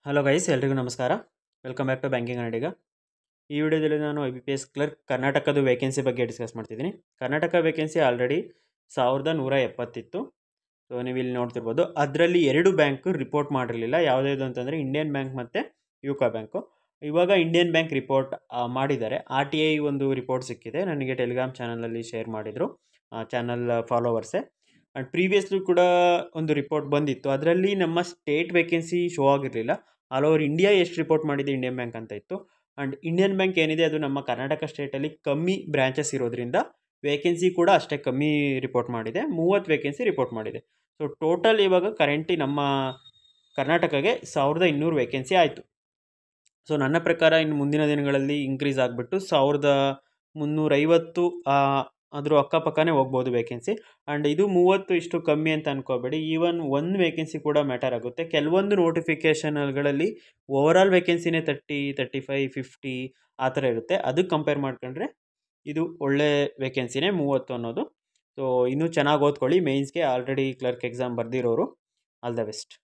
Hello guys, ಎಲ್ರಿಗೂ ನಮಸ್ಕಾರ. Welcome back to banking ಕನ್ನಡಿಗ. ಈ ವಿಡಿಯೋದಲ್ಲಿ ನಾನು IBPS ಕ್ಲರ್ಕ್ ಕರ್ನಾಟಕದ ವೇಕೆನ್ಸಿ ಬಗ್ಗೆ ಡಿಸ್ಕಸ್ ಮಾಡ್ತಿದ್ದೀನಿ. ಕರ್ನಾಟಕ ವೇಕೆನ್ಸಿ ಆಲ್ರೆಡಿ 1170 ಇತ್ತು. ಸೊ ನೀವು ಇಲ್ಲಿ ನೋಡ್ತಿರ್ಬೋದು. ಅದರಲ್ಲಿ 2 ಬ್ಯಾಂಕ್ ರಿಪೋರ್ಟ್ ಮಾಡಿರಲಿಲ್ಲ. ಯಾವುದ್ಯಾವುದು ಅಂತಂದರೆ ಇಂಡಿಯನ್ ಬ್ಯಾಂಕ್ ಮತ್ತು ಯುಕೋ ಬ್ಯಾಂಕು. ಇವಾಗ ಇಂಡಿಯನ್ ಬ್ಯಾಂಕ್ ರಿಪೋರ್ಟ್ ಮಾಡಿದ್ದಾರೆ. RTI ಒಂದು ರಿಪೋರ್ಟ್ ಸಿಕ್ಕಿದೆ, ನನಗೆ ಟೆಲಿಗ್ರಾಮ್ ಚಾನಲಲ್ಲಿ ಶೇರ್ ಮಾಡಿದರು ಚಾನಲ್ ಫಾಲೋವರ್ಸೇ. ಆ್ಯಂಡ್ ಪ್ರೀವಿಯಸ್ಲಿ ಕೂಡ ಒಂದು ರಿಪೋರ್ಟ್ ಬಂದಿತ್ತು. ಅದರಲ್ಲಿ ನಮ್ಮ ಸ್ಟೇಟ್ ವೇಕೆನ್ಸಿ ಶೋ ಆಗಿರಲಿಲ್ಲ. ಆಲ್ ಓವರ್ ಇಂಡಿಯಾ ಎಷ್ಟು ರಿಪೋರ್ಟ್ ಮಾಡಿದೆ ಇಂಡಿಯನ್ ಬ್ಯಾಂಕ್ ಅಂತ ಇತ್ತು. ಆ್ಯಂಡ್ ಇಂಡಿಯನ್ ಬ್ಯಾಂಕ್ ಏನಿದೆ ಅದು ನಮ್ಮ ಕರ್ನಾಟಕ ಸ್ಟೇಟಲ್ಲಿ ಕಮ್ಮಿ ಬ್ರ್ಯಾಂಚಸ್ ಇರೋದ್ರಿಂದ ವೇಕೆನ್ಸಿ ಕೂಡ ಅಷ್ಟೇ ಕಮ್ಮಿ ರಿಪೋರ್ಟ್ ಮಾಡಿದೆ. 30 ವೇಕೆನ್ಸಿ ರಿಪೋರ್ಟ್ ಮಾಡಿದೆ. ಸೊ ಟೋಟಲ್ ಇವಾಗ ಕರೆಂಟ್ಲಿ ನಮ್ಮ ಕರ್ನಾಟಕಕ್ಕೆ 1200 ವೇಕೆನ್ಸಿ ಆಯಿತು. ಸೊ ನನ್ನ ಪ್ರಕಾರ ಇನ್ನು ಮುಂದಿನ ದಿನಗಳಲ್ಲಿ ಇನ್ಕ್ರೀಸ್ ಆಗಿಬಿಟ್ಟು 1350 ಅದ್ರ ಅಕ್ಕಪಕ್ಕನೇ ಹೋಗ್ಬೋದು ವೇಕೆನ್ಸಿ. ಆ್ಯಂಡ್ ಇದು 30 ಇಷ್ಟು ಕಮ್ಮಿ ಅಂತ ಅನ್ಕೋಬೇಡಿ. ಈವನ್ ಒಂದು ವೇಕೆನ್ಸಿ ಕೂಡ ಮ್ಯಾಟರ್ ಆಗುತ್ತೆ. ಕೆಲವೊಂದು ನೋಟಿಫಿಕೇಷನ್ಗಳಲ್ಲಿ ಓವರಾಲ್ ವೇಕೆನ್ಸಿನೇ 30, 35, 50 ಆ ಥರ ಇರುತ್ತೆ. ಅದಕ್ಕೆ ಕಂಪೇರ್ ಮಾಡ್ಕೊಂಡ್ರೆ ಇದು ಒಳ್ಳೆ ವೇಕೆನ್ಸಿನೇ 30 ಅನ್ನೋದು. ಸೊ ಇನ್ನೂ ಚೆನ್ನಾಗಿ ಓದ್ಕೊಳ್ಳಿ. ಮೇನ್ಸ್ಗೆ ಆಲ್ರೆಡಿ ಕ್ಲರ್ಕ್ ಎಕ್ಸಾಮ್ ಬರೆದಿರೋರು. All the best.